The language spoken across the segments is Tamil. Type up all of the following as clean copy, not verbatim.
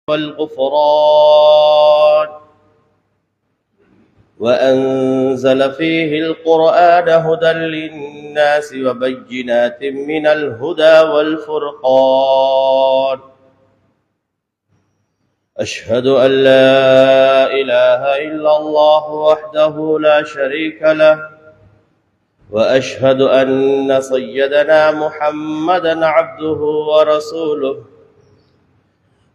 والغفران، وأنزل فيه القرآن هدى للناس وبينات من الهدى والفرقان. أشهد أن لا إله إلا الله وحده لا شريك له، وأشهد أن سيدنا محمدا عبده ورسوله،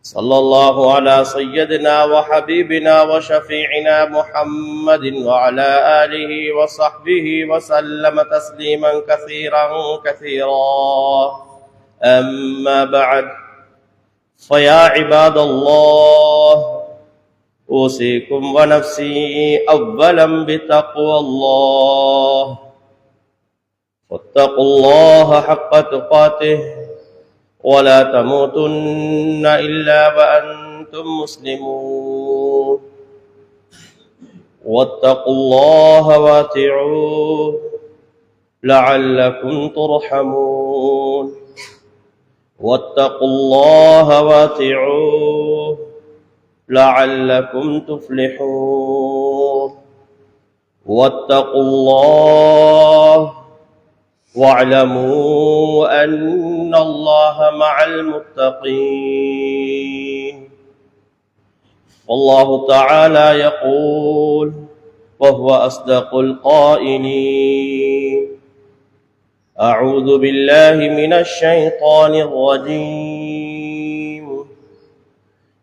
صلى الله على سيدنا وحبيبنا وشفيعنا محمد وعلى آله وصحبه وسلم تسليما كثيرا كثيرا. أما بعد، فيا عباد الله، أوصيكم ونفسي أولا بتقوى الله، فاتقوا الله حق تقاته ولا تموتن إلا وأنتم مسلمون، واتقوا الله واتعوه لعلكم ترحمون، واتقوا الله واتعوه لعلكم تفلحون، واتقوا الله واعلموا أن الله مع المتقين. والله تعالى يقول وهو أصدق القائلين: أعوذ بالله من الشيطان الرجيم،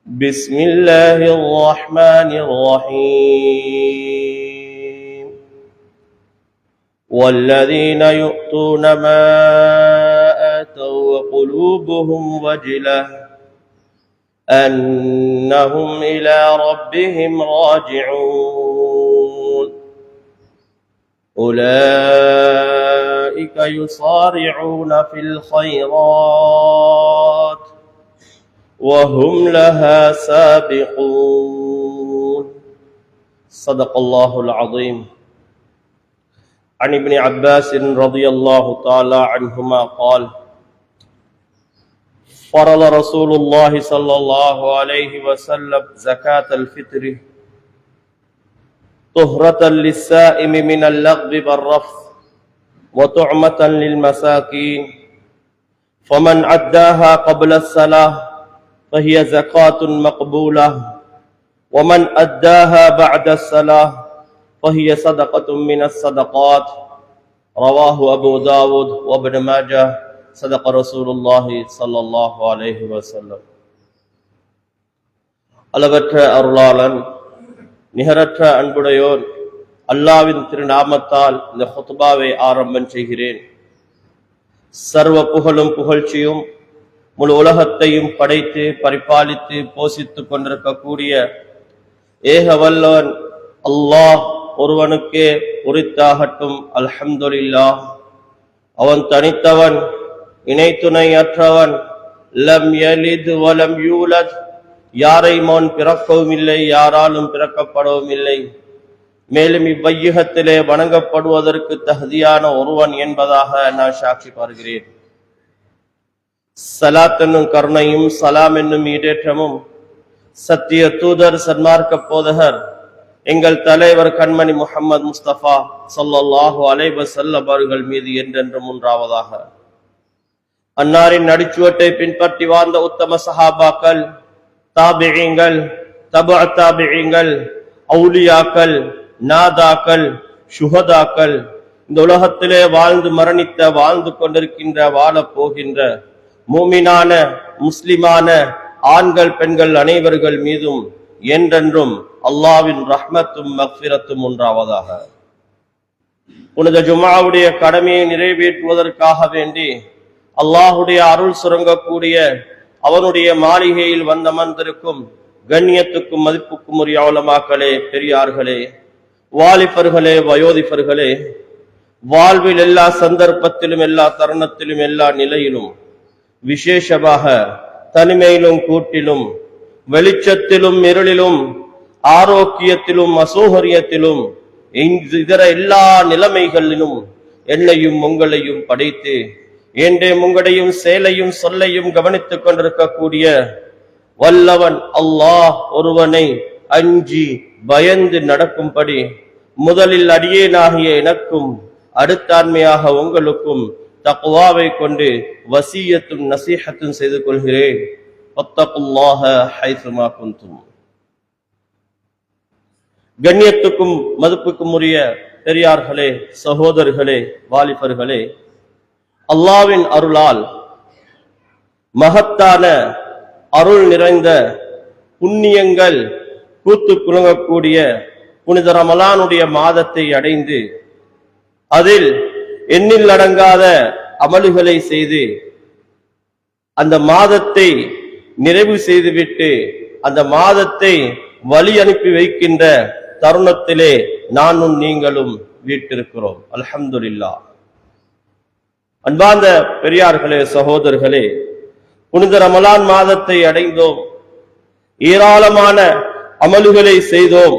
بسم الله الرحمن الرحيم. والذين يؤتون ما آتوا وقلوبهم وجلة أنهم إلى ربهم راجعون، أولئك يصارعون في الخيرات وهم لها سابقون. صدق الله العظيم. عن ابن عباس رضي الله تعالى عنهما قال: فرض رسول الله صلى الله عليه وسلم زكاة الفطر طهرة للسائم من اللغو والرفث وطعمة للمساكين، فمن أداها قبل الصلاة فهي زكاة مقبولة، ومن أداها بعد الصلاة فهي صدقة من الصدقات. رواه أبو داود وابن ماجه. صدق رسول الله صلى الله عليه وسلم. அளவற்ற அருளாளன் நிகரற்ற அன்புடையோன் அல்லாஹ்வின் திருநாமத்தால் இந்த ஹுத்பாவை ஆரம்பம் செய்கிறேன். சர்வ புகழும் புகழ்ச்சியும் முழு உலகத்தையும் படைத்து பரிபாலித்து போஷித்துக் கொண்டிருக்கக்கூடிய ஏக வல்லவன் அல்லாஹ் ஒருவனுக்கே உரித்தாகட்டும். அல்ஹம்துலில்லாஹ். அவன் தனித்தவன், இணை துணை அற்றவன். லம் யலித் வலம் யூலத், யாரை அவன் பிறக்கவும் இல்லை, யாராலும் பிறக்கப்படவும் இல்லை. மேலும் இவ்வையகத்திலே வணங்கப்படுவதற்கு தகுதியான ஒருவன் என்பதாக நான் சாட்சி பகர்கிறேன். ஸலாத் என்னும் கருணையும் சலாம் என்னும் ஈடேற்றமும் சத்திய தூதர் சன்மார்க்க போதகர் எங்கள் தலைவர் கண்மணி முஹம்மது முஸ்தபா ஸல்லல்லாஹு அலைஹி வஸல்லம் அவர்கள் மீது என்றென்றும் உண்டாவதாக. அன்னாரின் நடிச்சுவட்டை பின்பற்றி வாழ்ந்த உத்தம சஹாபாக்கள், தாபிஈங்கள், தபஅ தாபிஈங்கள், அவுலியாக்கள், நாதாக்கள், சுஹதாக்கள், இந்த உலகத்திலே வாழ்ந்து மரணித்த, வாழ்ந்து கொண்டிருக்கின்ற, வாழப் போகின்ற மூமினான முஸ்லிமான ஆண்கள் பெண்கள் அனைவர்கள் மீதும் என்றென்றும் அல்லாஹ்வின் ரஹ்மத்தும் மக்ஃபிரத்தும் உண்டாவதாக. புனித ஜும்ஆவுடைய கடமையை நிறைவேற்றுவதற்காக வேண்டி அல்லாஹுடைய அருள் சுரங்கக்கூடிய அவனுடைய மாளிகையில் வந்தமர்ந்திருக்கும் கண்ணியத்துக்கும் மதிப்புக்கும் உரிய உலமாக்களே, பெரியார்களே, வாலிபர்களே, வயோதிபர்களே, வாழ்வில் எல்லா சந்தர்ப்பத்திலும் எல்லா தருணத்திலும் எல்லா நிலையிலும் விசேஷமாக தனிமையிலும் கூட்டிலும் வெளிச்சத்திலும் இருளிலும் ஆரோக்கியத்திலும் அசௌகரியத்திலும் இதர எல்லா நிலைமைகளிலும் என்னையும் உங்களையும் படைத்து என்றே உங்களையும் செயலையும் சொல்லையும் கவனித்துக் கொண்டிருக்கக்கூடிய வல்லவன் அல்லாஹ் ஒருவனை அஞ்சி பயந்து நடக்கும்படி முதலில் அடியேனாகிய எனக்கும் அடுத்தாண்மையாக உங்களுக்கும் தக்வாவை கொண்டு வசியத்தும் நசீஹத்தும் செய்து கொள்கிறேன். வத்தகுல்லாஹ ஹைசுமா குந்தும். கண்ணியத்துக்கும் மதிப்புக்கும் உரிய பெரியார்களே, சகோதரர்களே, வாலிபர்களே, அல்லாஹ்வின் அருளால் மகத்தான அருள் நிறைந்த புண்ணியங்கள் கூத்து குலுங்கக்கூடிய புனித ரமலானுடைய மாதத்தை அடைந்து அதில் எண்ணில் அடங்காத அமல்களை செய்து அந்த மாதத்தை நிறைவு செய்துவிட்டு அந்த மாதத்தை வழி அனுப்பி வைக்கின்ற தருணத்திலே நானும் நீங்களும் வீட்டிருக்கிறோம். அல்ஹம்துலில்லாஹ். அன்பார்ந்த பெரியார்களே, சகோதரர்களே, புனித ரமலான் மாதத்தை அடைந்தோம், ஏராளமான அமல்களை செய்தோம்.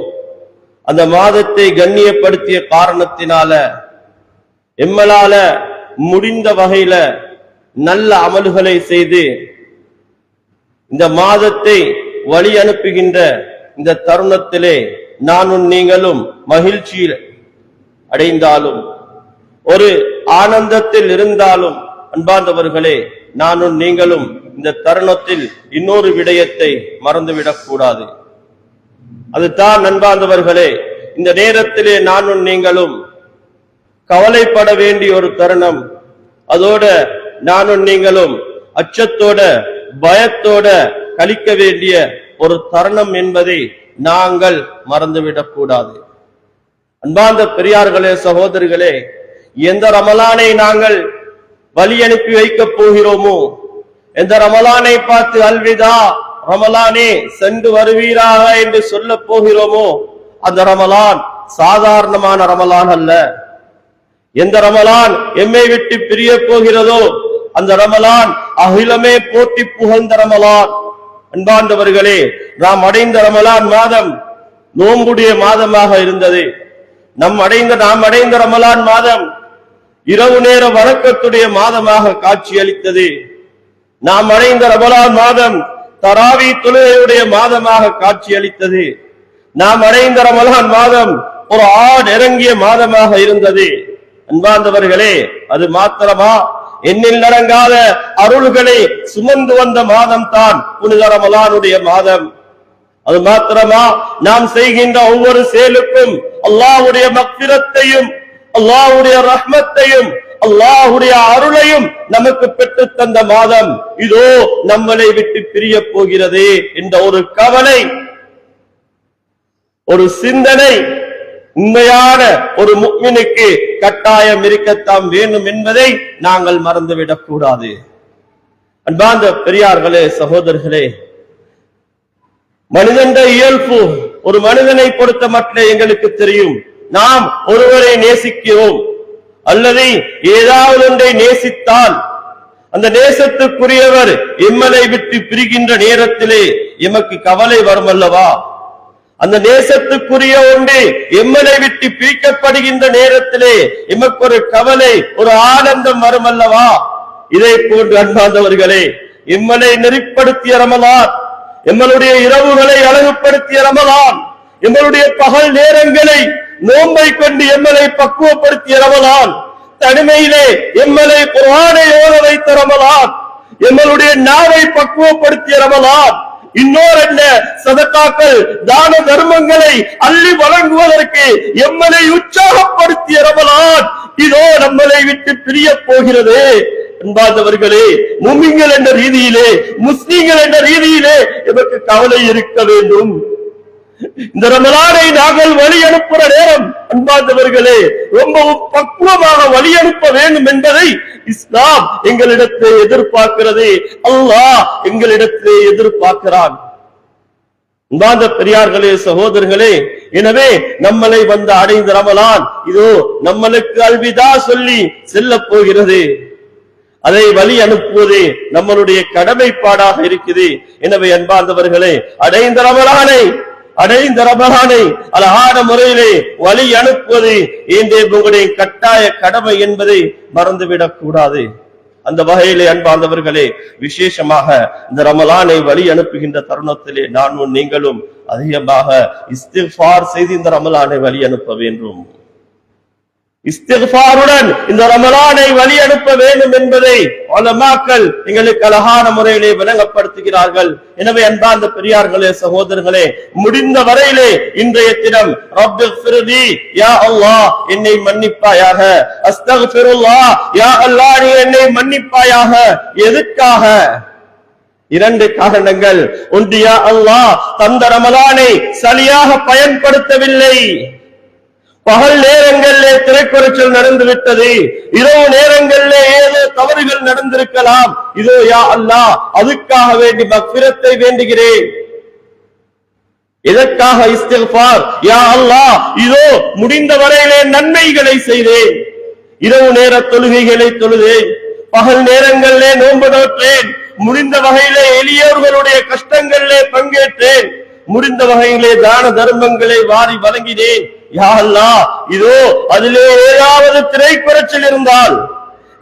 அந்த மாதத்தை கண்ணியப்படுத்திய காரணத்தினால எம்மலால முடிந்த வகையில நல்ல அமல்களை செய்து இந்த மாதத்தை வழி அனுப்புகின்ற இந்த தருணத்திலே நானும் நீங்களும் மகிழ்ச்சியில் அடைந்தாலும் ஒரு ஆனந்தத்தில் இருந்தாலும் அன்பார்ந்தவர்களே, நானும் நீங்களும் இந்த தருணத்தில் இன்னொரு விடயத்தை மறந்துவிடக் கூடாது. அதுதான் அன்பார்ந்தவர்களே, இந்த நேரத்திலே நானும் நீங்களும் கவலைப்பட வேண்டிய ஒரு தருணம். அதோட நானும் நீங்களும் அச்சத்தோட பயத்தோட கழிக்க வேண்டிய ஒரு தருணம் என்பதை நாங்கள் மறந்துவிடக் கூடாது. அன்பார்ந்த பெரியார்களே, சகோதரர்களே, எந்த ரமலானை நாங்கள் வழி அனுப்பி வைக்கப் போகிறோமோ, எந்த ரமலானை பார்த்து அல்விதா ரமலானே சென்று வருவீராக என்று சொல்ல போகிறோமோ, அந்த ரமலான் சாதாரணமான ரமலான் அல்ல. எந்த ரமலான் எம்மை விட்டு பிரிய போகிறதோ அந்த ரமலான் அகிலமே போட்டி புகழ்ந்த ரமலான். அன்பாண்டவர்களே, நாம் அடைந்த ரமலான் மாதம் நோம்புடைய மாதமாக இருந்தது. நாம் அடைந்த ரமலான் மாதம் இரவு நேர வணக்கத்துடைய மாதமாக காட்சியளித்தது. நாம் அடைந்த ரமலான் மாதம் தராவி தொழுகையுடைய மாதமாக காட்சியளித்தது. நாம் அடைந்த ரமலான் மாதம் ஒரு இறங்கிய மாதமாக இருந்தது. அன்பார்ந்தவர்களே, அது மாத்திரமா? எண்ணில் அடங்காத அருள்களை சுமந்து வந்த மாதம் தான் புனித ரமலானுடைய மாதம். அது மாத்திரமா? நாம் செய்கின்ற ஒவ்வொரு செயலுக்கும் அல்லாஹ்வுடைய மக்ஃபிரத்தையும் அல்லாஹ்வுடைய ரஹ்மத்தையும் அல்லாஹ்வுடைய அருளையும் நமக்கு பெற்று தந்த மாதம். இதோ நம்மளை விட்டு பிரிய போகிறது என்ற ஒரு கவலை, ஒரு சிந்தனை உண்மையான ஒரு முஃமினுக்கு கட்டாயம் இருக்கத்தான் வேண்டும் என்பதை நாங்கள் மறந்துவிடக் கூடாது. அன்பார்ந்த பெரியார்களே, சகோதரர்களே, மனிதன் இயல்பு, ஒரு மனிதனை பொறுத்த மட்டும் எங்களுக்கு தெரியும். நாம் ஒருவரை நேசிக்கிறோம் அல்லது ஏதாவது ஒன்றை நேசித்தால் அந்த நேசத்துக்குரியவர் எம்மனை விட்டு பிரிகின்ற நேரத்திலே எமக்கு கவலை வரும் அல்லவா? அந்த நேசத்துக்குரிய ஒன்று எம்மனை விட்டு பிரிக்கப்படுகின்ற நேரத்திலே எமக்கு ஒரு கவலை, ஒரு ஆனந்தம் வரும் அல்லவா? இதை போன்று அன்பார்ந்தவர்களே, எம்மனை நெறிப்படுத்திய ரமலான், எம்மளுடைய இரவுகளை அழகுபடுத்திய ரமலான், எங்களுடைய பகல் நேரங்களை நோன்பை கொண்டு எம்மலை பக்குவப்படுத்திய ரமலான், தனிமையிலே எம்மலை குர்ஆனை ஓத வைத்த ரமலான், எங்களுடைய நாவை பக்குவப்படுத்திய ரமலான், இன்னொரு என்ன சதகாக்கள் தான தர்மங்களை அள்ளி வழங்குவதற்கு எம்மலை உற்சாகப்படுத்திய ரமலான் இதோ நம்மளை விட்டு பிரிய போகிறது. அன்பார்ந்தவர்களே, முஃமின்கள் என்ற ரீதியிலே, முஸ்லிம்கள் என்ற ரீதியிலே எமக்கு கவலை இருக்க வேண்டும். இந்த ரமலானை நாங்கள் வழி அனுப்புற நேரம் அன்பார்ந்தவர்களே ரொம்பவும் பக்குவமாக வழி அனுப்ப வேண்டும் என்பதை இஸ்லாம் எங்களிடத்தை எதிர்பார்க்கிறது. அல்லாஹ் எங்களிடத்தை எதிர்பார்க்கிறான். அன்பார்ந்த பெரியார்களே, சகோதரர்களே, எனவே நம்மளை வந்து அடைந்த ரமலான் இதோ நம்மளுக்கு அல்விதா சொல்லி செல்ல போகிறது. அதை வழி அனுப்புவதே நம்மளுடைய கடமைப்பாடாக இருக்குது. எனவே அன்பார்ந்தவர்களே, அடைந்த ரமலானை அழகான முறையிலே வழி அனுப்புவது உங்களுடைய கட்டாய கடமை என்பதை மறந்துவிடக் கூடாது. அந்த வகையிலே அன்பார்ந்தவர்களே, விசேஷமாக இந்த ரமலானை வழி அனுப்புகின்ற தருணத்திலே நானும் நீங்களும் அதிகமாக இஸ்திக்ஃபார் செய்து இந்த ரமலானை வழி அனுப்ப வேண்டும். இஸ்திக்ஃபாருடன் இந்த ரமலானை வழி அனுப்ப வேண்டும் என்பதை உலமாக்கள் எங்களுக்கு அழகான முறையிலே விளங்கப்படுத்துகிறார்கள். எனவே அன்பார்ந்த பெரியார்களே, சகோதரர்களே, முடிந்த வரையிலே இன்றைய தினம் ரப்பிக்ஃபிர்லி யா அல்லாஹ் என்னை மன்னிப்பாயாக, அஸ்தக்ஃபிருல்லாஹ் யா அல்லாஹ் நீ என்னை மன்னிப்பாயாக. எதுக்காக? இரண்டு காரணங்கள். ஒன்று, யா அல்லாஹ் தந்த ரமலானை சரியாக பயன்படுத்தவில்லை. பகல் நேரங்களிலே திரைக்குறைச்சல் நடந்து விட்டது, இரவு நேரங்களிலே ஏதோ தவறுகள் நடந்திருக்கலாம். இதோ யா அல்லாஹ் அதுக்காக வேண்டி மக்ஃபிரத்தை வேண்டுகிறேன். எதற்காக இஸ்திக்ஃபார்? யா அல்லாஹ் இதோ முடிந்த வரையிலே நன்மைகளை செய்தேன், இரவு நேர தொழுகைகளை தொழுதேன், பகல் நேரங்களிலே நோன்பு நோற்றேன், முடிந்த வகையிலே எளியோர்களுடைய கஷ்டங்களிலே பங்கேற்றேன், முடிந்த வகையிலே தான தர்மங்களை வாரி வழங்கினேன். யா அல்லாஹ் இதோ அதிலே ஏதாவது திரைக்குறைச்சல் இருந்தால்,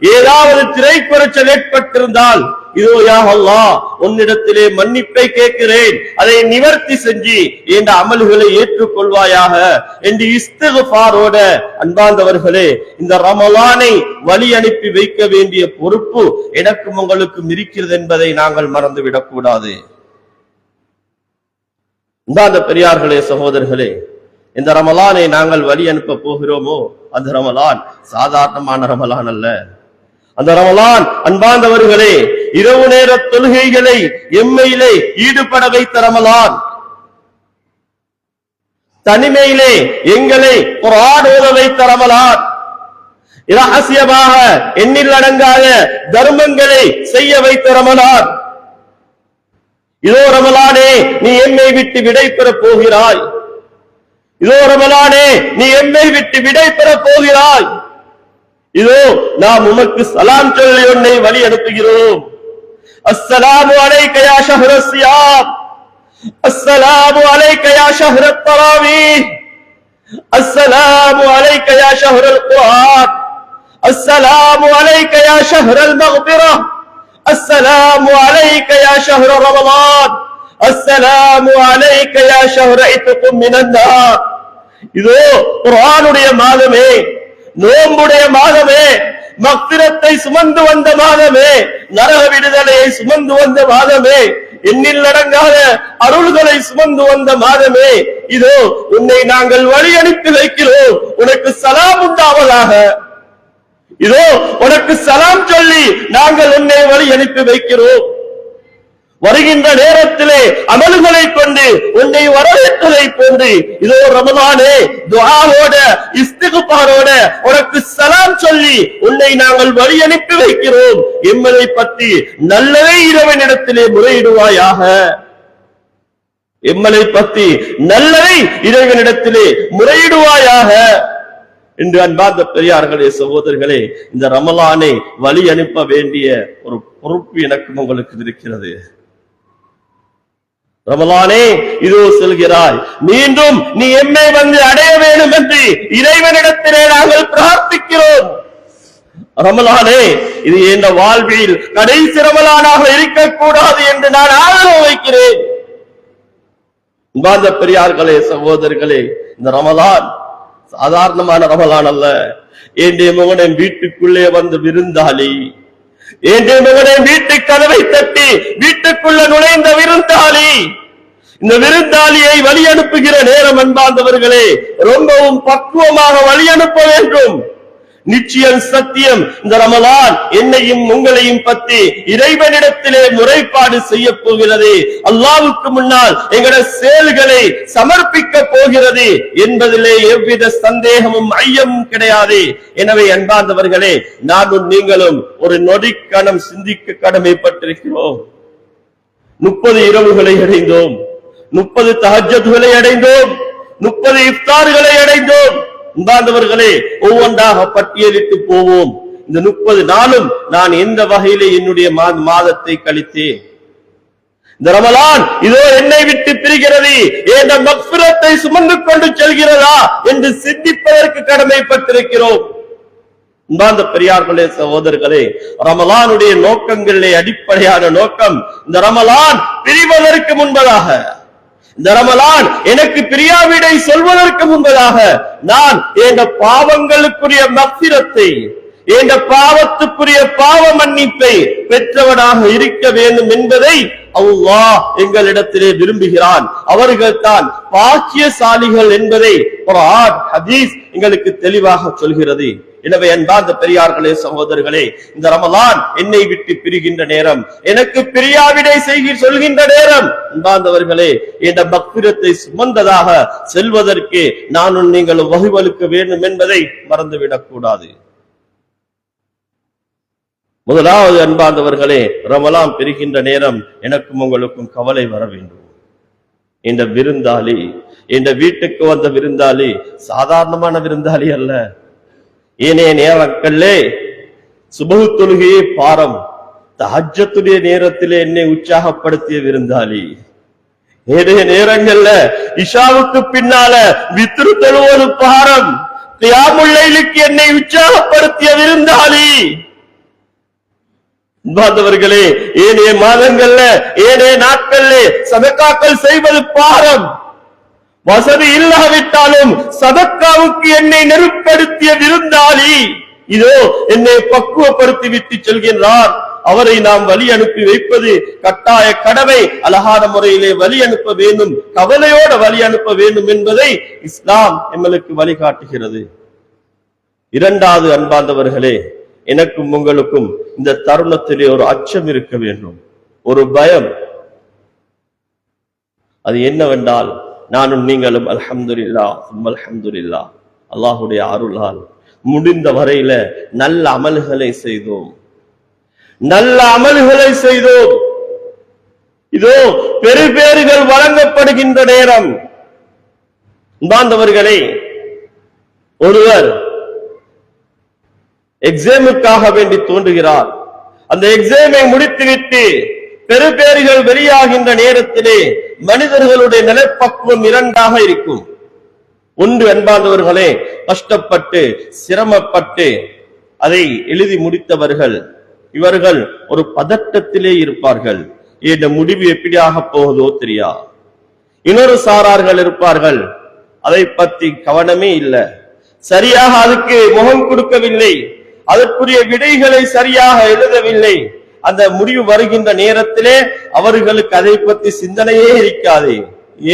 ஏதாவது திரைக்குறைச்சல் ஏற்பட்டிருந்தால் இதோ யா அல்லாஹ் உன்னிடத்திலே மன்னிப்பை கேட்கிறேன், அதை நிவர்த்தி செஞ்சு என்ற அமல்களை ஏற்றுக்கொள்வாயாக என்று இஸ்திக்ஃபாரோட அன்பார்ந்தவர்களே, இந்த ரமலானை வழி அனுப்பி வைக்க வேண்டிய பொறுப்பு எனக்கும் உங்களுக்கும் இருக்கிறது என்பதை நாங்கள் மறந்துவிடக் கூடாது. அன்பார்ந்த பெரியார்களே, சகோதரர்களே, இந்த ரமலானை நாங்கள் வழி அனுப்ப போகிறோமோ அந்த ரமலான் சாதாரணமான ரமலான் அல்ல. அந்த ரமலான் அன்பார்ந்தவர்களே இரவு நேர தொழுகைகளை எம்மையிலே ஈடுபட வைத்த ரமலான், தனிமையிலே எங்களை குர்ஆன் ஓத வைத்த ரமலான், இரகசியமாக எண்ணில் அடங்காத தர்மங்களை செய்ய வைத்த ரமலான். இதோ ரமலானே நீ எம்மை விட்டு விடை பெற போகிறாய், இதோ ரமலானே நீ எம்மை விட்டு விடை பெற போகிறாய், இதோ நாம் உமக்கு சலாம் சொல்லி உன்னை வழி அனுப்புகிறோம். அஸ்ஸலாமு அலைக யா ஷஹ்ரஸ் ஸியாம், அஸ்ஸலாமு அலைக யா ஷஹ்ரத் தராவீஹ், அஸ்ஸலாமு அலைக யா ஷஹ்ரல் குர்ஆன், அஸ்ஸலாமு அலைக யா ஷஹ்ரல் மக்ஃபிரா, அஸ்ஸலாமு அலைக யா ஷஹ்ர ரமலான், அஸ்ஸலாமு அலைக யா ஷஹ்ர இத்கும் மினன் நார். இதோ குர்ஆனுடைய மாதமே, நோன்புடைய மாதமே, மக்ஃபிரத்தை சுமந்து வந்த மாதமே, நரக விடுதலையை சுமந்து வந்த மாதமே, எண்ணில் அடங்காத அருள்களை சுமந்து வந்த மாதமே, இதோ உன்னை நாங்கள் வழி அனுப்பி வைக்கிறோம், உனக்கு சலாம் உண்டாவதாக. இதோ உனக்கு சலாம் சொல்லி நாங்கள் உன்னை வழி அனுப்பி வைக்கிறோம். வருகின்ற நேரத்திலே அமல்களை கொண்டு உன்னை வரவேற்றதை போன்று இதோ ரமலானே துஆவோட இஸ்திக்ஃபாரோட உனக்கு சலாம் சொல்லி உன்னை நாங்கள் வழி அனுப்பி வைக்கிறோம். எம்மலை பற்றி நல்லதை இறைவனிடத்திலே முறையிடுவாயாக, எம்மலை பற்றி நல்லதை இறைவனிடத்திலே முறையிடுவாயாக என்று அன்பார்ந்த பெரியார்களே, சகோதரர்களே, இந்த ரமலானை வழி அனுப்ப வேண்டிய ஒரு பொறுப்பு எனக்கும் உங்களுக்கு இருக்கிறது. ரமலானே இதோ செல்கிறாய், மீண்டும் நீ எம்மை வந்து அடைய வேண்டும் என்று இறைவனிடத்திலே நாங்கள் பிரார்த்திக்கிறோம். ரமலானே இது என்ற வாழ்வில் கடைசி ரமலானாக இருக்கக்கூடாது என்று நான் ஆதரவு வைக்கிறேன். அன்பார்ந்த பெரியார்களே, சகோதரர்களே, இந்த ரமலான் சாதாரணமான ரமலான் அல்ல. என்னுடைய மகனின் வீட்டுக்குள்ளே வந்து விருந்தாளி, என்னுடைய மகனின் வீட்டு கதவை தட்டி வீட்டுக்குள்ள நுழைந்த விருந்தாளி, இந்த விருந்தாளியை வழி அனுப்புகிற நேரம் அன்பார்ந்தவர்களே ரொம்பவும் பக்குவமாக வழி அனுப்ப வேண்டும். நிச்சயம் சத்தியம் இந்த ரமலான் என்னையும் உங்களையும் பற்றி இறைவனிடத்திலே முறைப்பாடு செய்ய போகிறது. அல்லாஹ்வுக்கு முன்னால் எங்களுடைய செயல்களை சமர்ப்பிக்க போகிறது என்பதிலே எவ்வித சந்தேகமும் ஐயமும் கிடையாது. எனவே அன்பார்ந்தவர்களே, நானும் நீங்களும் ஒரு நொடிக்கணம் சிந்திக்க கடமைப்பட்டிருக்கிறோம். 30 இரவுகளை அடைந்தோம், 30 தஹஜ்ஜுதுகளை அடைந்தோம், 30 இஃப்தார்களை அடைந்தோம். அன்பார்ந்தவர்களே, ஒவ்வொன்றாக பட்டியலிட்டு போவோம். இந்த 30 நாளும் நான் எந்த வகையிலே என்னுடைய மாதத்தை கழித்தேன்? இந்த ரமலான் இதோ என்னை விட்டு பிரிகிறது, என்ற மக்ஃபிரத்தை சுமந்து கொண்டு செல்கிறதா என்று சிந்திப்பதற்கு கடமைப்பட்டிருக்கிறோம். அன்பார்ந்த பெரியார்களே, சகோதரர்களே, ரமலானுடைய நோக்கங்களிலே அடிப்படையான நோக்கம், இந்த ரமலான் பிரிவதற்கு முன்பதாக, இந்த ரமலான் எனக்கு பிரியாவிடை சொல்வதற்கு முன்பதாக நான் என்ற பாவங்களுக்குரிய மக்ஃபிரத்தை, என்ற பாவத்துக்குரிய பாவ மன்னிப்பை பெற்றவனாக இருக்க வேண்டும் என்பதை அல்லாஹ் எங்களிடத்திலே விரும்புகிறான். அவர்கள் தான் பாக்கியசாலிகள் என்பதை குர்ஆன், ஹதீஸ் எங்களுக்கு தெளிவாக சொல்கிறது. எனவே அன்பார்ந்த பெரியார்களே, சகோதரர்களே, இந்த ரமலான் என்னை விட்டு பிரிகின்ற நேரம், எனக்கு பிரியாவிடை சொல்கின்ற நேரம், அன்பார்ந்தவர்களே, என்ற மக்ஃபிரத்தை சுமந்ததாக செல்வதற்கு நானும் நீங்களும் வகுவலுக்க வேண்டும் என்பதை மறந்துவிடக் கூடாது. முதலாவது அன்பார்ந்தவர்களே, ரமலான் பெறுகின்ற நேரம் எனக்கும் உங்களுக்கும் கவலை வர வேண்டும். இந்த விருந்தாளி, இந்த வீட்டுக்கு வந்த விருந்தாளி சாதாரணமான விருந்தாளி அல்ல. ஏனைய நேரங்களே சுபஹ் தொழுகையே பாரம், தஹஜ்ஜத்துடைய நேரத்திலே என்னை உற்சாகப்படுத்திய விருந்தாளி, ஏனைய நேரங்கள்ல இஷாவுக்கு பின்னால வித்ரு தொழுவது பாரம், கியாமுல் லைலுக்கு என்னை உற்சாகப்படுத்திய விருந்தாளி. அன்பார்ந்தவர்களே, ஏனைய மாதங்கள்ல, ஏனைய நாட்கள்ல சதக்காக்கள் செய்வது பாரம், வசதி இல்லாவிட்டாலும் சதக்காவுக்கு என்னை நெருப்படுத்திய விருந்தாளி இதோ என்னை பக்குவப்படுத்தி விட்டு செல்கின்றார். அவரை நாம் வழி அனுப்பி வைப்பது கட்டாய கடமை. அழகான முறையிலே வழி அனுப்ப வேண்டும், கவலையோட வழி அனுப்ப வேண்டும் என்பதை இஸ்லாம் எங்களுக்கு வழிகாட்டுகிறது. இரண்டாவது அன்பார்ந்தவர்களே, எனக்கும் உங்களுக்கும் இந்த தருணத்திலே ஒரு அச்சம் இருக்க வேண்டும், ஒரு பயம். அது என்னவென்றால், நானும் நீங்களும் அல்ஹம்துலில்லாஹ் அல்ஹம்துலில்லாஹ் அல்லாஹ்வுடைய அருளால் முடிந்த வரையில நல்ல அமல்களை செய்தோம், நல்ல அமல்களை செய்தோம். இதோ பெருபேறுகள் வழங்கப்படுகின்ற நேரம். அன்பார்ந்தவர்களே, ஒருவர் எக்ஸாமுக்காக வேண்டி தோன்றுகிறார். அந்த எக்ஸாமை முடித்துவிட்டு பெருபேறுகள் வெளியாகின்ற நேரத்திலே மனிதர்களுடைய நிலைப்பக்குவம் இரண்டாக இருக்கும். ஒன்று அன்பார்ந்தவர்களே, கஷ்டப்பட்டு சிரமப்பட்டு அதை எழுதி முடித்தவர்கள், இவர்கள் ஒரு பதட்டத்திலே இருப்பார்கள். இந்த முடிவு எப்படியாக போகுதோ தெரியா. இன்னொரு சாரார்கள் இருப்பார்கள், அதை பற்றி கவனமே இல்லை, சரியாக அதுக்கு முகம் கொடுக்கவில்லை, அதற்குரிய விடைகளை சரியாக எழுதவில்லை. அந்த முடிவு வருகின்ற நேரத்திலே அவர்களுக்கு அதை பற்றி சிந்தனையே இருக்காது.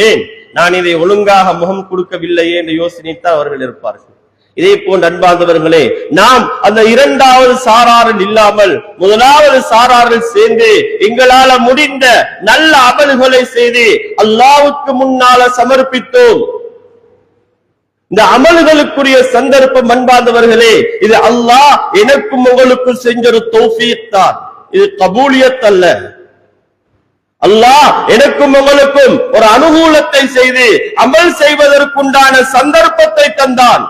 ஏன் நான் இதை ஒழுங்காக முகம் கொடுக்கவில்லையே என்ற யோசனைத்தான் அவர்கள் இருப்பார்கள். இதே போன்ற அன்பார்ந்தவர்களே, நாம் அந்த இரண்டாவது சாராரில் இல்லாமல் முதலாவது சாராரில் சேர்ந்து எங்களால முடிந்த நல்ல அமல்களை செய்து அல்லாஹ்வுக்கு முன்னால சமர்ப்பித்தோம். இந்த அமல்களுக்குரிய சந்தர்ப்பம் அன்பார்ந்தவர்களே, இது அல்லாஹ் எனக்கும் உங்களுக்கும் செஞ்ச ஒரு தௌஃபீக் தான், இது கபூலியத் அல்ல. அல்லாஹ் எனக்கும் உங்களுக்கும் ஒரு அனுகூலத்தை செய்து அமல் செய்வதற்குண்டான சந்தர்ப்பத்தை தந்தான்.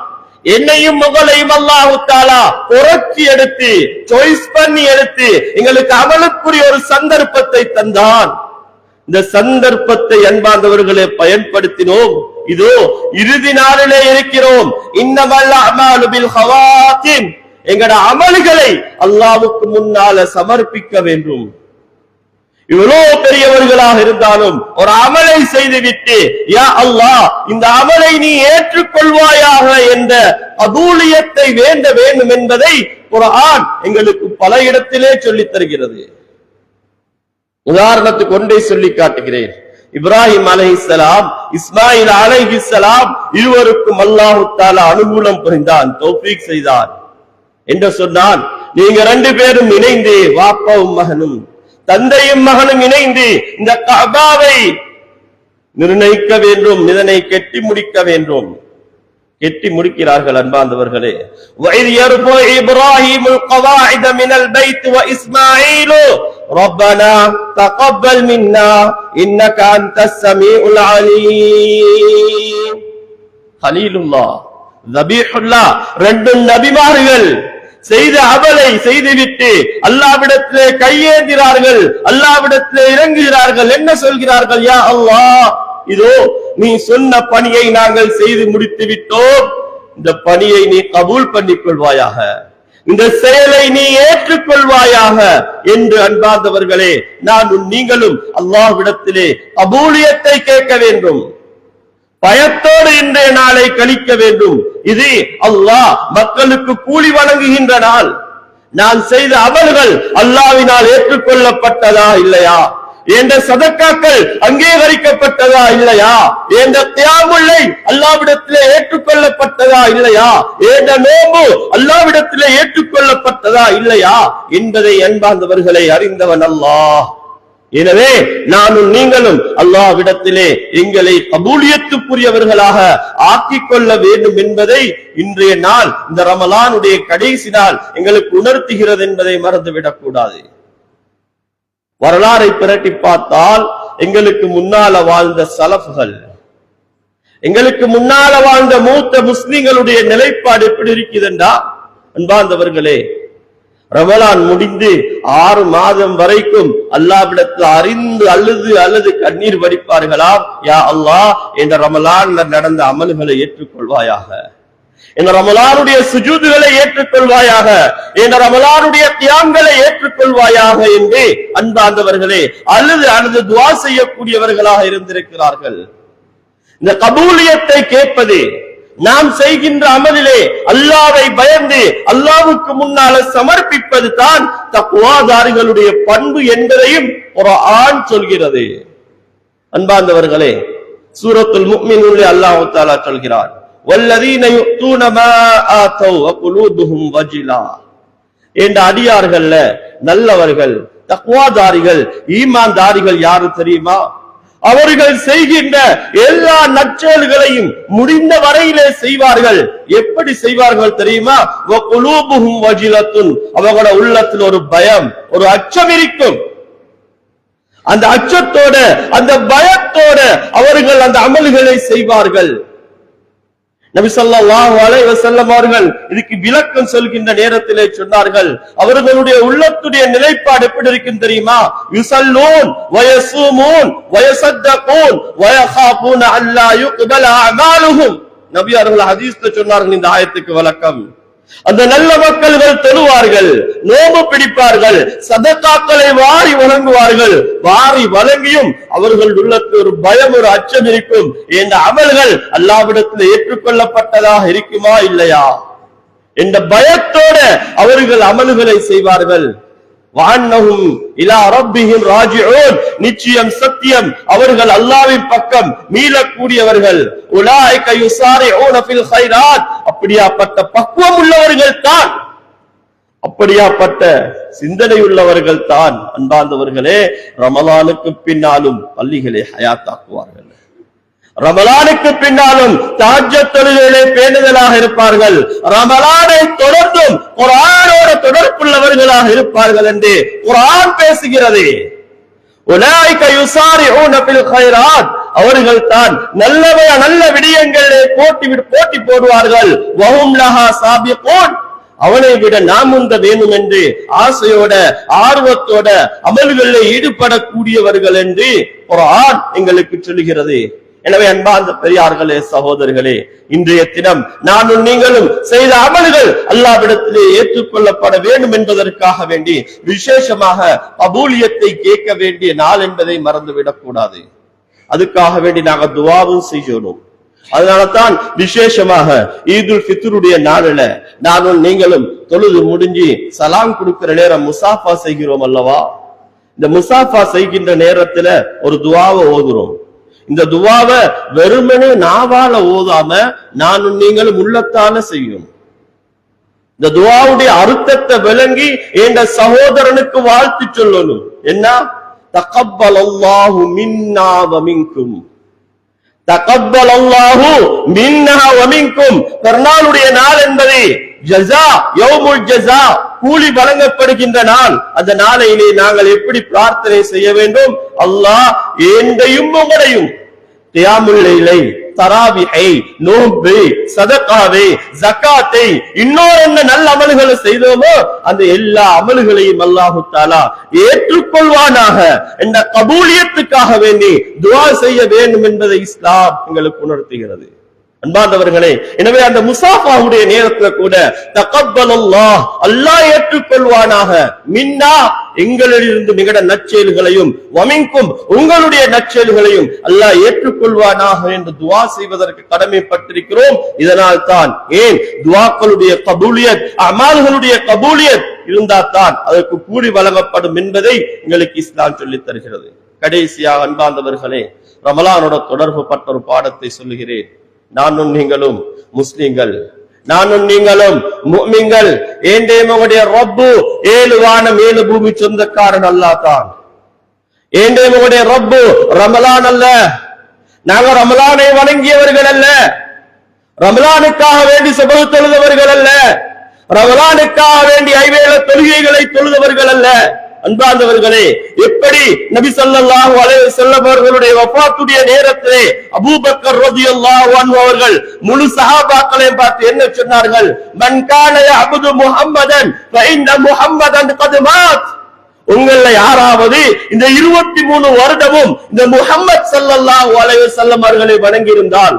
என்னையும் உங்களையும் அல்லாஹ் தஆலா பொறுக்கி எடுத்து சாய்ஸ் பண்ணி எடுத்து எங்களுக்கு அமலுக்குரிய ஒரு சந்தர்ப்பத்தை தந்தான். இந்த சந்தர்ப்பத்தை அன்பார்ந்தவர்களே பயன்படுத்தினோம். இதோ இறுதி நாளிலே இருக்கிறோம். இன்னமல் அஅமாலு பில் ஹவாத்திம், எங்கட அமல்களை அல்லாஹ்வுக்கு முன்னால சமர்ப்பிக்க வேண்டும். இவ்வளவு பெரியவர்களாக இருந்தாலும் ஒரு அமலை செய்துவிட்டு, யா அல்லாஹ் இந்த அமலை நீ ஏற்றுக்கொள்வாயாக என்ற கபூலியத்தை வேண்ட வேண்டும் என்பதை குர்ஆன் எங்களுக்கு பல இடத்திலே சொல்லித் தருகிறது. உதாரணத்துக்கு ஒன்றை சொல்லி காட்டுகிறேன். இப்ராஹிம் அலைஹிஸ்ஸலாம், இஸ்மாயில் அலைஹிஸ்ஸலாம் இருவருக்கும் அல்லாஹ் தஆலா அனுகூலம் புரிந்தான், தௌஃபீக் செய்தான். என்று சொன்னான், நீங்க ரெண்டு பேரும் இணைந்து, வாப்பாவும் மகனும் தந்தையும் மகனும் இணைந்து இந்த கஅபாவை நிர்ணயிக்க வேண்டும், இதனை கட்டி முடிக்க வேண்டும். கட்டி முடிக்கிறார்கள் அன்பார்ந்தவர்களே. وَإِذْ يَرْفَعُ إِبْرَاهِيمُ الْقَوَاعِدَ مِنَ الْبَيْتِ وَإِسْمَاعِيلُ رَبَّنَا تَقَبَّلْ مِنَّا إِنَّكَ أَنْتَ السَّمِيعُ الْعَلِيمُ. خليلுல்லாஹ், ذبيحுல்லாஹ் ரெண்டு நபிமார்கள் செய்த அமலை செய்துவிட்டு அல்லாஹ்விடத்திலே கையேந்திரார்கள், அல்லாஹ்விடத்திலே இறங்குகிறார்கள். என்ன சொல்கிறார்கள்? யா அல்லாஹ், இதோ நீ சொன்ன பணியை நாங்கள் செய்து முடித்து விட்டோம், இந்த பணியை நீ கபூல் பண்ணிக் கொள்வாயாக. இந்த செயலை நீ ஏற்றுக்கொள்வாயாக என்று அன்பார்ந்தவர்களே நீங்களும் அல்லாஹ்விடத்திலே கபூலியத்தை கேட்க வேண்டும். பயத்தோடு இன்றைய நாளை கழிக்க வேண்டும். இது அல்லாஹ் மக்களுக்கு கூலி வழங்குகின்ற நாள். நான் செய்த அமல்கள் அல்லாஹ்வினால் ஏற்றுக்கொள்ளப்பட்டதா இல்லையா? என்ற சதக்காக்கள் அங்கீகரிக்கப்பட்டதா இல்லையா? என்ற தியாமுல்லை அல்லாஹ்விடத்திலே ஏற்றுக்கொள்ளப்பட்டதா இல்லையா? என்ற நோம்பு அல்லாஹ்விடத்திலே ஏற்றுக்கொள்ளப்பட்டதா இல்லையா என்பதை அன்பார்ந்தவர்களை அறிந்தவன் அல்லாஹ். எனவே நானும் நீங்களும் அல்லாஹ்விடத்திலே எங்களை கபூலியத்துக்குரியவர்களாக ஆக்கிக் கொள்ள வேண்டும் என்பதை இன்றைய நாள், இந்த ரமலானுடைய கடைசி நாள் எங்களுக்கு உணர்த்துகிறது என்பதை மறந்துவிடக் கூடாது. வரலாறை பிரட்டி பார்த்தால் எங்களுக்கு முன்னால வாழ்ந்த சலஃப்கள், எங்களுக்கு முன்னால வாழ்ந்த மூத்த முஸ்லிம்களுடைய நிலைப்பாடு எப்படி இருக்குதுண்டா அன்பார்ந்தவர்களே, ரமலான் முடிந்து 6 மாதம் வரைக்கும் அல்லாஹ்விடத்தில் அறிந்து அழுது கண்ணீர் வடிப்பார்களாம். யா அல்லாஹ், இந்த ரமலான்ல நடந்த அமல்களை ஏற்றுக்கொள்வாயாக, இந்த ரமலானுடைய சுஜூதுகளை ஏற்றுக்கொள்வாயாக, இந்த ரமலானுடைய தியாகங்களை ஏற்றுக்கொள்வாயாக என்று அன்பார்ந்தவர்களே அழுது துஆ செய்யக்கூடியவர்களாக இருந்திருக்கிறார்கள். இந்த கபூலியத்தை கேட்பது, நாம் செய்கின்ற அமலிலே அல்லாஹ்வை பயந்து அல்லாஹ்வுக்கு முன்னால சமர்ப்பிப்பது தான் தக்வாதாரிகளுடைய பண்பு என்பதையும் குர்ஆன் சொல்கிறது. அன்பார்ந்தவர்களே, சூரத்துல் முஃமினூனிலே அல்லாஹ் தஆலா சொல்கிறார், வல்லதீன யுத்தூன மா ஆதௌ வகுலூபுஹும் வஜிலா. என்ற அடியார்கள்ல நல்லவர்கள், தக்வாதாரிகள், ஈமான்தாரிகள் யாரு தெரியுமா? அவர்கள் செய்கின்ற எல்லா நற்செயல்களையும் முடிந்த வரையிலே செய்வார்கள். எப்படி செய்வார்கள் தெரியுமா? வகுலூபுஹும் வஜிலத்துன். அவங்களோட உள்ளத்தில் ஒரு பயம், ஒரு அச்சம் இருக்கும். அந்த அச்சத்தோட, அந்த பயத்தோட அவர்கள் அந்த அமல்களை செய்வார்கள். நபி ஸல்லல்லாஹு அலைஹி வஸல்லம் அவர்கள் இதுக்கு விளக்கம் சொல்கின்ற நேரத்திலே சொன்னார்கள், அவர்களுடைய உள்ளத்துடைய நிலைப்பாடு எப்படி இருக்கும் தெரியுமா? யுஸல்லூன் வயஸூமூன் வயஸத்தகூன் வயகாஃபூன அல்லா யுக்பல அமாலுஹும். நபி அவர்கள் ஹதீஸ்ல சொன்னார்கள் இந்த ஆயத்துக்கு விளக்கம். அந்த நல்ல மக்கள்கள் தொழுவார்கள், நோம்பு பிடிப்பார்கள், சதகாக்களை வாரி வழங்குவார்கள். வாரி வழங்கியும் அவர்கள் உள்ளத்தில் ஒரு பயம், ஒரு அச்சம் இருக்கும். இந்த அமல்கள் அல்லாஹ்விடத்தில் ஏற்றுக்கொள்ளப்பட்டதாக இருக்குமா இல்லையா என்ற பயத்தோட அவர்கள் அமல்களை செய்வார்கள். வான்னஹும் இலா ரப்பிஹிம் ராஜிஊன். நிச்சயம் சத்தியம், அவர்கள் அல்லாஹ்வின் பக்கம் மீளக்கூடியவர்கள். உலாயிக யுஸாரிஊன ஃபில் கைராத். அப்படியாப்பட்ட பக்குவம் உள்ளவர்கள் தான், அப்படியாப்பட்ட சிந்தனை உள்ளவர்கள் தான் அன்பார்ந்தவர்களே ரமலானுக்கு பின்னாலும் பள்ளிகளை ஹயாத்தாக்குவார்கள். ரமலானுக்கு பின்னாலும் தஹஜ்ஜத் தொழுகையிலே பேணுதலாக இருப்பார்கள். ரமலானை தொடர்ந்தும் குர்ஆனோடு தொடர்புள்ளவர்களாக இருப்பார்கள் என்று குர்ஆன் பேசுகிறது. உலாயிக யுஸாரிஊன ஃபில் கைராத். அவர்கள் தான் நல்ல விடயங்களிலே போட்டி போடுவார்கள். வஹும் லஹா சாபிகூன். அவனை விட நாம் முந்த வேணும் என்று ஆசையோட ஆர்வத்தோட அமல்களில் ஈடுபடக்கூடியவர்கள் என்று குர்ஆன் எங்களுக்கு சொல்லுகிறது. எனவே அன்பார்ந்த பெரியார்களே, சகோதரர்களே, இன்றைய தினம் நானும் நீங்களும் செய்த அமல்கள் அல்லாஹ்விடத்திலே ஏற்றுக்கொள்ளப்பட வேண்டும் என்பதற்காக வேண்டி விசேஷமாக கபூலியத்தை கேட்க வேண்டிய நாள் என்பதை மறந்துவிடக் கூடாது. அதுக்காக வேண்டி நாங்கள் துஆவும் செய்யணும். அதனாலதான் விசேஷமாக ஈதுல் ஃபித்ருடைய நாளில நானும் நீங்களும் தொழுது முடிஞ்சு சலாம் கொடுக்கிற நேரம் முசாஃபா செய்கிறோம் அல்லவா? இந்த முசாஃபா செய்கின்ற நேரத்துல ஒரு துஆவை ஓதுறோம். இந்த துஆவை வெறுமனே நாவால ஓதாம நானும் நீங்களும் உள்ளத்தால செய்யும். இந்த துஆவுடைய அர்த்தத்தை விளங்கி என்ற சகோதரனுக்கு வாழ்த்து சொல்லணும். என்ன? தகப்பலல்லாஹு மின்னா வ மின்கும். தகப்பலல்லாஹு மின்னா வ மின்கும். பெருநாளுடைய நாள் என்பது ஜஸா, யௌமுல் ஜஸா, கூலி வழங்கப்படுகின்ற நாள். அந்த நாளையிலே நாங்கள் எப்படி பிரார்த்தனை செய்ய வேண்டும்? அல்லாஹ் என்னையும் உங்களையும் கியாமுல் லைலை, தராவிஹை, நோன்பு, சதகாவை, ஜகாத்தை, இன்னொரு என்ன நல்ல அமல்களை செய்தோமோ அந்த எல்லா அமல்களையும் அல்லாஹு தஆலா ஏற்றுக்கொள்வானாக என்ற கபூலியத்துக்காக வேண்டி துஆ செய்ய வேண்டும் என்பதை இஸ்லாம் எங்களுக்கு உணர்த்துகிறது. அன்பார்ந்தவர்களே, எனவே அந்த முசாஃபாவுடைய நேரத்துல கூட தகப்பலல்லாஹ், அல்லாஹ் ஏற்றுக்கொள்வானாக, மின்னா எங்களிலிருந்து நிகழ நற்செயல்களையும், வமின்கும் உங்களுடைய நற்செயல்களையும் அல்லாஹ் ஏற்றுக்கொள்வானாக என்று துஆ செய்வதற்கு கடமைப்பட்டிருக்கிறோம். இதனால் தான் ஏன் துஆக்களுடைய கபூலியத், அமால்களுடைய கபூலியத் இருந்தால்தான் அதற்கு கூலி வழங்கப்படும் என்பதை எங்களுக்கு இஸ்லாம் சொல்லித் தருகிறது. கடைசியாக அன்பார்ந்தவர்களே, ரமலானோட தொடர்பு பட்ட ஒரு பாடத்தை சொல்லுகிறேன். நானும் நீங்களும் முஸ்லிம்கள், நானும் நீங்களும் முஃமின்கள். ஏண்டே மகனுடைய ரப்பு 7 வானம் 7 பூமி சொந்தக்காரன் அல்லாஹ் தான். ஏண்டே மகனுடைய ரப்பு ரமலான் அல்ல. நாங்க ரமலானை வணங்கியவர்கள் அல்ல, ரமலானுக்காக வேண்டி சுபஹ் தொழுதவர்கள் அல்ல, ரமலானுக்காக வேண்டி ஐவேள தொழுகைகளை தொழுதவர்கள் அல்ல. அன்பார்ந்தவர்களே, எப்படி நபி ஸல்லல்லாஹு அலைஹி வஸல்லம் அவர்களுடைய வஃபாத்துடைய நேரத்திலே அபூபக்கர் ரலியல்லாஹு அன்ஹு அவர்கள் முழு சஹாபாக்களையும் பார்த்து என்ன சொன்னார்கள்? மன் கான யஅபுது முஹம்மதன் ஃபஇன்ன முஹம்மதன் கத் மாத். உங்களை யாராவது இந்த 23 வருடமும் இந்த முஹம்மது ஸல்லல்லாஹு அலைஹி வஸல்லம் அவர்களை வணங்கி இருந்தால்,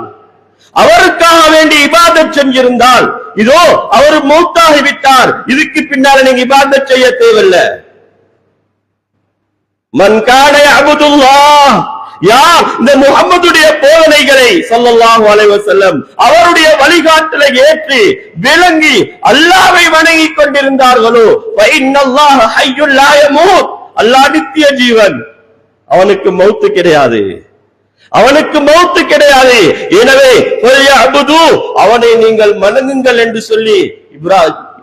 அவருக்காக வேண்டி இபாதத் செஞ்சிருந்தால், இதோ அவர் மௌத்தாகி விட்டார், இதுக்கு பின்னால நீங்க இபாதத் செய்ய தேவையில்லை. மன் கான யஅபுதுல்லாஹ், யார் இந்த முஹம்மதுடைய போதனைகளை ஸல்லல்லாஹு அலைஹி வஸல்லம் அவருடைய வழிகாட்டலை ஏற்று விளங்கி அல்லாஹ்வை வணங்கிக் கொண்டிருந்தார்களோ, ஃபஇன்னல்லாஹ ஹய்யுல் லா யமூத், அல்லாஹ் நித்திய ஜீவன், அவனுக்கு மௌத் கிடையாது, அவனுக்கு மௌத் கிடையாது. எனவே அவனை நீங்கள் வணங்குங்கள் என்று சொல்லி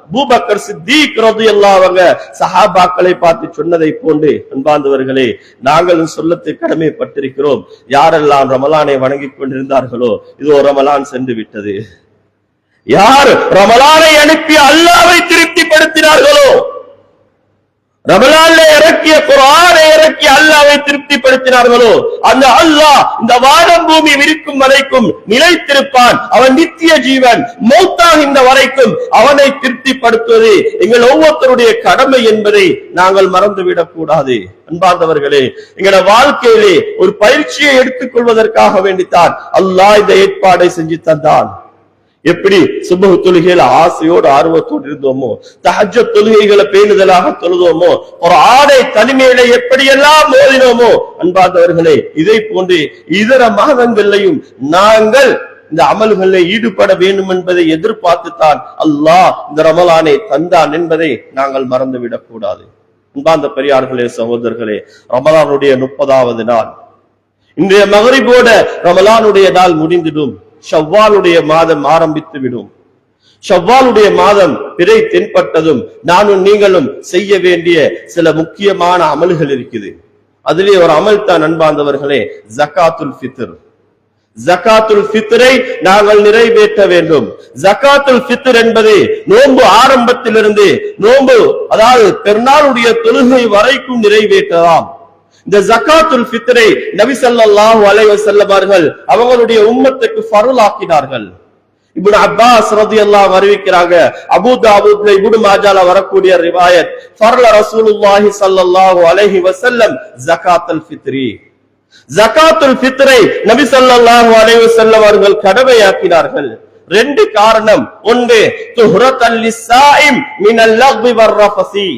அபூபக்கர் சித்தீக் ரலியல்லாஹு அன்ஹு சஹாபாக்களை பார்த்து சொன்னதை போன்று அன்பார்ந்தவர்களே, நாங்களும் சொல்லத்தை கடமைப்பட்டிருக்கிறோம். யாரெல்லாம் ரமலானை வணங்கிக் கொண்டிருந்தார்களோ, இதோ ரமலான் சென்று விட்டது. யார் ரமலானை அனுப்பி அல்லாஹ்வை திருப்திப்படுத்தினார்களோ, ரமலான்ல இறக்கிய குர்ஆனை இறக்கி அல்லாஹ்வை திருப்திப்படுத்தினார்களோ, அந்த அல்லாஹ் இந்த வானம் பூமி இருக்கும் வரைக்கும் நிலைத்திருப்பான். அவன் நித்திய ஜீவன், மௌத்தாகின்ற வரைக்கும் அவனை திருப்திப்படுத்துவது எங்கள் ஒவ்வொருத்தருடைய கடமை என்பதை நாங்கள் மறந்துவிடக் கூடாது. அன்பார்ந்தவர்களே, எங்களோட வாழ்க்கையிலே ஒரு பயிற்சியை எடுத்துக் கொள்வதற்காக வேண்டித்தான் அல்லாஹ் இந்த ஏற்பாடை செஞ்சு தந்தான். எப்படி சுபஹ் தொழுகையில ஆசையோடு ஆர்வத்தோடு இருந்தோமோ, தஹஜ்ஜத் தொழுகைகளை பேணுதலாக தொழுதோமோ, ஒரு ஆடை தனிமையில எப்படியெல்லாம் ஓதினோமோ, அன்பார்ந்தவர்களே, இதை போன்று இதர மாதங்களையும் நாங்கள் இந்த அமல்களில் ஈடுபட வேண்டும் என்பதை எதிர்பார்த்துத்தான் அல்லாஹ் இந்த ரமலானை தந்தான் என்பதை நாங்கள் மறந்துவிடக் கூடாது. அன்பார்ந்த பெரியார்களே, சகோதரர்களே, ரமலானுடைய 30வது நாள், இன்றைய மகரிபோட ரமலானுடைய நாள் முடிந்திடும். ஷவ்வாலுடைய மாதம் ஆரம்பித்து விடும். ஷவ்வாலுடைய மாதம் பிறை தென்பட்டதும் நானும் நீங்களும் செய்ய வேண்டிய சில முக்கியமான அமல்கள் இருக்குது. அதிலே ஒரு அமல் தான் அன்பார்ந்தவர்களே, ஜகாத்துல் ஃபித்ர். ஜகாத்துல் ஃபித்ரை நாங்கள் நிறைவேற்ற வேண்டும். ஜகாத்துல் ஃபித்ர் என்பது நோன்பு ஆரம்பத்திலிருந்து நோன்பு, அதாவது பெருநாளுடைய தொழுகை வரைக்கும் நிறைவேற்றலாம். இந்த ஜகாத்துல் ஃபித்ரை நபி ஸல்லல்லாஹு அலைஹி வஸல்லம் அவர்கள் அவங்களுடைய உம்மத்துக்கு ஃபர்ல் ஆக்கினார்கள். இப்னு அப்பாஸ் ரலியல்லாஹு அன்ஹு அறிவிக்கிறாங்க, அபூ தாவூத்ல இப்னு மாஜால வரக்கூடிய ரிவாயத், ஃபர்ல ரசூலுல்லாஹி ஸல்லல்லாஹு அலைஹி வஸல்லம் ஜகாத்துல் ஃபித்ரி, ஜகாத்துல் ஃபித்ரை நபி ஸல்லல்லாஹு அலைஹி வஸல்லம் அவர்கள் கடமையாக்கினார்கள். 2 காரணம். ஒன்று, துஹ்ரத்தல் லிஸ்ஸாயிம் மினல் லக்வி வர்ரஃபஸி,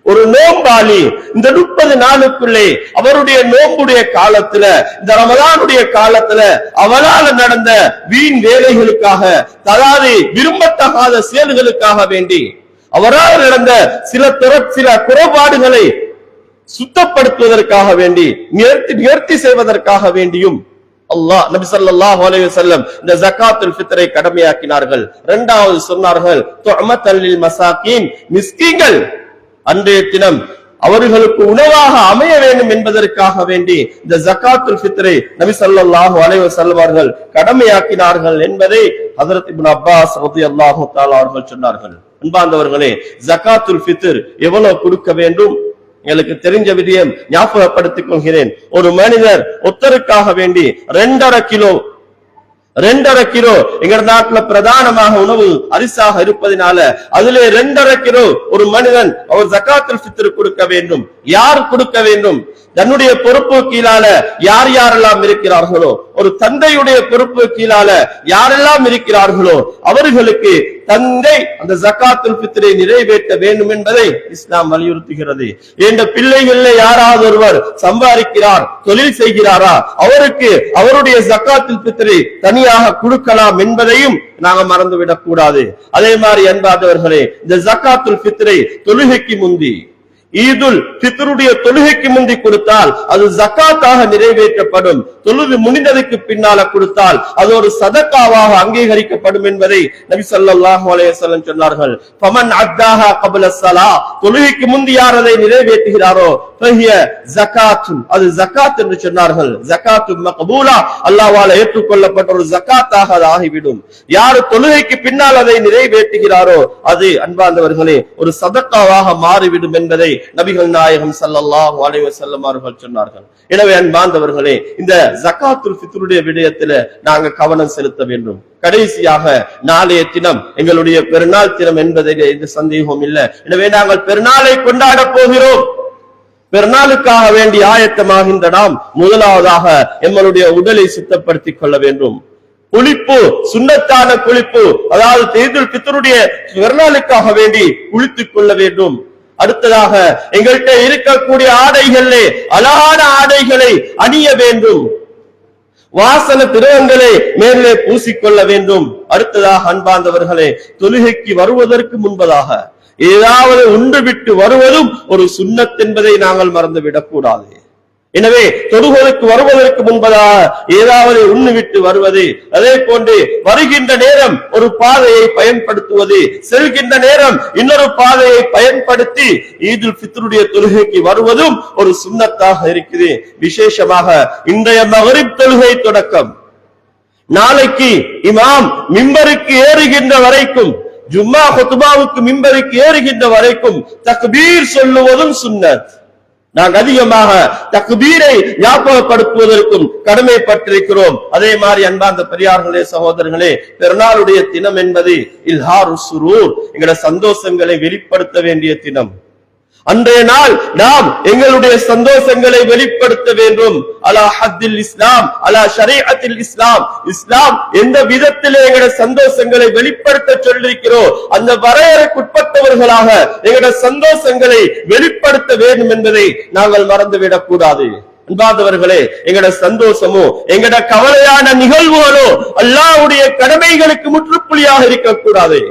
ஒரு நோம்பாளி இந்த 30 நாளுக்குள்ளே அவருடைய நோம்புடைய காலத்துல, இந்த ரமலானுடைய காலத்துல அவளால் நடந்த வீண் வேலைகளுக்காக, அதாவது விரும்பத்தகாத செயல்களுக்காக வேண்டி, அவரால் நடந்த சில குறைபாடுகளை சுத்தப்படுத்துவதற்காக வேண்டி, நிவர்த்தி செய்வதற்காக வேண்டியும் அல்லாஹ் நபி ஸல்லல்லாஹு அலைஹி வஸல்லம் இந்த ஜகாத்துல் ஃபித்ரை கடமையாக்கினார்கள். 2வது சொன்னார்கள், துஅமத்தல் லில் மசாகீன், மிஸ்கீன்கள் அன்றைய தினம் அவர்களுக்கு உணவாக அமைய வேண்டும் என்பதற்காக வேண்டி இந்த ஜகாத்துல் ஃபித்ரை நபி ஸல்லல்லாஹு அலைஹி வஸல்லம் அவர்கள் கடமையாக்கினார்கள் என்பதை ஹஜ்ரத் இப்னு அப்பாஸ் ரலியல்லாஹு தஆலா அவர்கள் சொன்னார்கள். அன்பார்ந்தவர்களே, ஜகாத்துல் ஃபித்ர் எவ்வளவு கொடுக்க வேண்டும் எனக்கு தெரிஞ்ச விடயம் ஞாபகப்படுத்திக் கொள்கிறேன். ஒரு மனிதர் ஒத்தருக்காக வேண்டி 2.5 கிலோ எங்க நாட்டுல பிரதானமாக உணவு அரிசாக இருப்பதனால அதிலே 2.5 கிலோ ஒரு மனிதன் அவர் ஜகாத்துல் ஃபித்ர் கொடுக்க வேண்டும். யார் கொடுக்க வேண்டும்? தன்னுடைய பொறுப்பு கீழால யார் யாரெல்லாம் இருக்கிறார்களோ ஒரு தந்தையுடைய பொறுப்பு கீழால யாரெல்லாம் இருக்கிறார்களோ அவர்களுக்கு தந்தை அந்த ஜகாத்துல் ஃபித்ரை நிறைவேற்ற வேண்டும் என்பதை இஸ்லாம் வலியுறுத்துகிறது. என்ற பிள்ளைகள்ல யாராவது ஒருவர் சம்பாதிக்கிறார், தொழில் செய்கிறாரா, அவருக்கு அவருடைய ஜகாத்துல் ஃபித்ரை தனியாக கொடுக்கலாம் என்பதையும் நாங்க மறந்துவிடக் கூடாது. அதே மாதிரி அன்பார்ந்தவர்களே, இந்த ஜகாத்துல் ஃபித்ரை தொழுகைக்கு முந்தி, ஈதுல் ஃபித்ருடைய தொழுகைக்கு முந்தி கொடுத்தால் அது ஜகாத்தாக நிறைவேற்றப்படும். தொழுது முடிந்ததுக்கு பின்னால கொடுத்தால் அது ஒரு சதகாவாக அங்கீகரிக்கப்படும் என்பதை நபி ஸல்லல்லாஹு அலைஹி வஸல்லம் சொன்னார்கள். ஃபமன் அத்தாஹா கப்ல ஸலா, தொழுகைக்கு முந்தி யார் அதை நிறைவேற்றுகிறாரோ ஃபஹிய ஜகாத்துன், அது ஜகாத் என்று சொன்னார்கள். ஜகாத்து மக்பூலா, அல்லாஹ்வால் ஏற்றுக்கொள்ளப்பட்ட ஒரு ஜகாத்தாக அது ஆகிவிடும். யார் தொழுகைக்கு பின்னால் அதை நிறைவேற்றுகிறாரோ அது அன்பார்ந்தவர்களே ஒரு சதகாவாக மாறிவிடும் என்பதை நபிகள் நாயகம் ஸல்லல்லாஹு அலைஹி வஸல்லம் அவர்கள் சொன்னார்கள். எனவே அன்பார்ந்தவர்களே, இந்த ஜகாத்துல் ஃபித்ருடைய விடயத்தில் நாங்கள் கவனம் செலுத்த வேண்டும். கடைசியாக நாளைய தினம் எங்களுடைய பெருநாள் தினம் என்பதில் எந்த சந்தேகமும் இல்லை. எனவே நாங்கள் பெருநாளை கொண்டாட போகிறோம். பெருநாளுக்காக வேண்டி ஆயத்தமாகின்ற நாம் முதலாவதாக எங்களுடைய உடலை சுத்தப்படுத்திக் கொள்ள வேண்டும். குளிப்பு, சுன்னத்தான குளிப்பு, அதாவது ஈதுல் ஃபித்ருடைய பெருநாளுக்காக வேண்டி குளித்துக் கொள்ள வேண்டும். அடுத்ததாக எங்கள்கிட்ட இருக்கக்கூடிய ஆடைகளே அழகான ஆடைகளை அணிய வேண்டும். வாசன திரவங்களை மேலே பூசிக்கொள்ள வேண்டும். அடுத்ததாக அன்பார்ந்தவர்களே, தொழுகைக்கு வருவதற்கு முன்பதாக ஏதாவது உண்டு விட்டு வருவதும் ஒரு சுன்னத் என்பதை நாங்கள் மறந்துவிடக் கூடாது. எனவே தொழுகைக்கு வருவதற்கு முன்பதாக ஏதாவது உண்ணுவிட்டு வருவது, அதே போன்று வருகின்ற நேரம் ஒரு பாதையை பயன்படுத்துவது, செல்கின்ற நேரம் இன்னொரு பாதையை பயன்படுத்தி ஈதுல் ஃபித்ருடைய தொழுகைக்கு வருவதும் ஒரு சுன்னத்தாக இருக்குது. விசேஷமாக இன்றைய மக்ரிப் தொழுகை தொடக்கம் நாளைக்கு இமாம் மிம்பருக்கு ஏறுகின்ற வரைக்கும், ஜும்மா குத்பாவுக்கு மிம்பருக்கு ஏறுகின்ற வரைக்கும் தக்பீர் சொல்லுவதும் சுன்னத். நாங்கள் அதிகமாக தக்பீரை ஞாபகப்படுத்துவதற்கும் கடமைப்பட்டிருக்கிறோம். அதே மாதிரி அன்பார்ந்த பெரியார்களே, சகோதரர்களே, பெருநாளுடைய தினம் என்பது இல்ஹாரு சுரூர், எங்களுடைய சந்தோஷங்களை வெளிப்படுத்த வேண்டிய தினம். அன்றைய நாள் நாம் எங்களுடைய சந்தோஷங்களை வெளிப்படுத்த வேண்டும். அலா ஹத்தில் இஸ்லாம், அலா ஷரீஅத்தில் இஸ்லாம், இஸ்லாம் எந்த விதத்திலே எங்களுடைய சந்தோஷங்களை வெளிப்படுத்த சொல்லிருக்கிறோம் அந்த வரையறைக்குட்பட்டவர்களாக எங்களுடைய சந்தோஷங்களை வெளிப்படுத்த வேண்டும் என்பதை நாங்கள் மறந்துவிடக் கூடாது. அன்பார்ந்தவர்களே, எங்கட சந்தோஷமோ எங்கட கவலையான நிகழ்வுகளோ அல்லாஹ்வுடைய கடமைகளுக்கு முற்றுப்புள்ளியாக இருக்கக்கூடாது.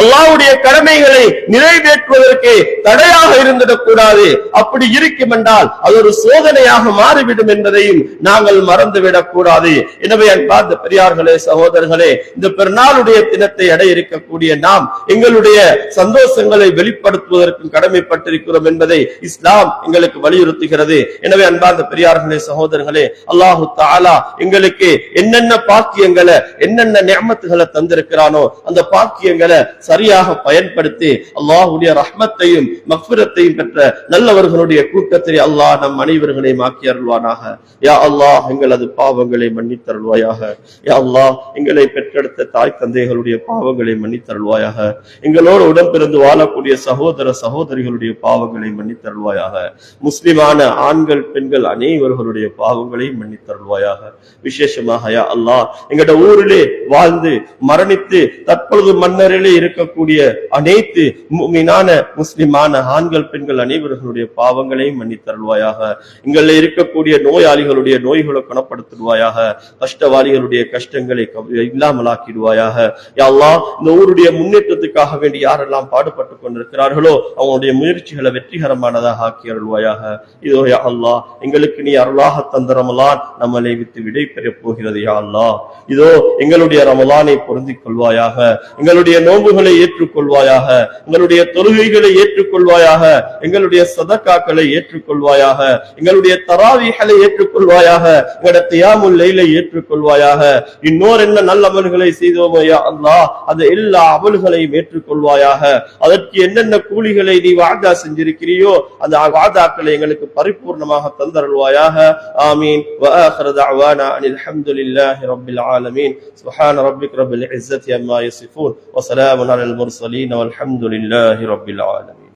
அல்லாஹ்வுடைய கடமைகளை நிறைவேற்றுவதற்கு தடையாக இருந்திடக் கூடாது. அப்படி இருக்கும் என்றால் அது ஒரு சோதனையாக மாறிவிடும் என்பதையும் நாங்கள் மறந்துவிடக் கூடாது. எனவே அன்பார்ந்த பெரியார்களே, சகோதரர்களே, இந்த பெருநாளுடைய தினத்தை அடைய இருக்கக்கூடிய நாம் எங்களுடைய சந்தோஷங்களை வெளிப்படுத்துவதற்கு கடமைப்பட்டிருக்கிறோம் என்பதை இஸ்லாம் எங்களுக்கு வலியுறுத்துகிறது. எனவே அன்பார்ந்த பெரியார்களே, சகோதரர்களே, அல்லாஹு தஆலா எங்களுக்கு என்னென்ன பாக்கியங்களை, என்னென்ன நிஅமத்துகளை தந்திருக்கிறானோ அந்த பாக்கியங்களை சரியாக பயன்படுத்தி அல்லாஹ்வுடைய ரஹ்மத்தையும் மக்ஃபிரத்தையும் பெற்ற நல்லவர்களுடைய கூட்டத்தில் அல்லாஹ் நம் அனைவர்களையும் ஆக்கி அருள்வானாக. யா அல்லாஹ் எங்களது பாவங்களை மன்னித்தருள்வாயாக. யா அல்லாஹ் எங்களை பெற்றெடுத்த தாய் தந்தைகளுடைய பாவங்களை மன்னித்தருள்வாயாக. எங்களோடு உடன்பிறந்து வாழக்கூடிய சகோதர சகோதரிகளுடைய பாவங்களை மன்னித்தருள்வாயாக. முஸ்லிமான ஆண்கள் பெண்கள் அனைவர்களுடைய பாவங்களை மன்னித்தருள்வாயாக. விசேஷமாக யா அல்லாஹ் எங்கட ஊரிலே வாழ்ந்து மரணித்து தற்பொழுது மன்னரிலே இருக்கக்கூடிய அனைத்து முஃமினான முஸ்லிமான ஆண்கள் பெண்கள் அனைவர்களுடைய பாவங்களையும் மன்னித்தருள்வாயாக. எங்களில் இருக்கக்கூடிய நோயாளிகளுடைய நோய்களை குணப்படுத்துவாயாக. கஷ்டவாளிகளுடைய கஷ்டங்களை இல்லாமலாக்கிடுவாயாக. யா அல்லாஹ் இந்த ஊருடைய முன்னேற்றத்துக்காக வேண்டி யாரெல்லாம் பாடுபட்டு கொண்டிருக்கிறார்களோ அவங்களுடைய முயற்சிகளை வெற்றிகரமானதாக ஆக்கி அருள்வாயாக. இதோ யா அல்லாஹ் எங்களுக்கு நீ அருளாக தந்த ரமலான் நம்மளை விட்டு விடை பெறப் போகிறது. யா அல்லாஹ் இதோ எங்களுடைய ரமலானை பொருந்திக் கொள்வாயாக. எங்களுடைய நோன்புகளை ஏற்றுக்கொள்வாயாக. எங்களுடைய தொழுகைகளை ஏற்றுக்கொள்வாயாக. எங்களுடைய சதகாக்களை ஏற்றுக்கொள்வாயாக. எங்களுடைய தராவீஹ்களை ஏற்றுக்கொள்வாயாக. எங்களுடைய கியாமுல் லைலை ஏற்றுக்கொள்வாயாக. இன்னொரு என்ன நல்ல அமல்களை செய்தோமோ யா அல்லாஹ் அது எல்லா அமல்களையும் ஏற்றுக்கொள்வாயாக. அதற்கு என்னென்ன கூலிகளை நீ வாதா செஞ்சிருக்கிறியோ அந்த வாதாக்களை எங்களுக்கு பரிபூர்ணமாக தந்தருள்வாயாக. ஆமீன். வ ஆகிரு தஅவானா அனில் ஹம்துலில்லாஹி ரப்பில் ஆலமீன். சுப்ஹான ரப்பிக ரப்பில் இஸ்ஸத்தி அம்மா யசிஃபூன். وسلام على المرسلين والحمد لله رب العالمين.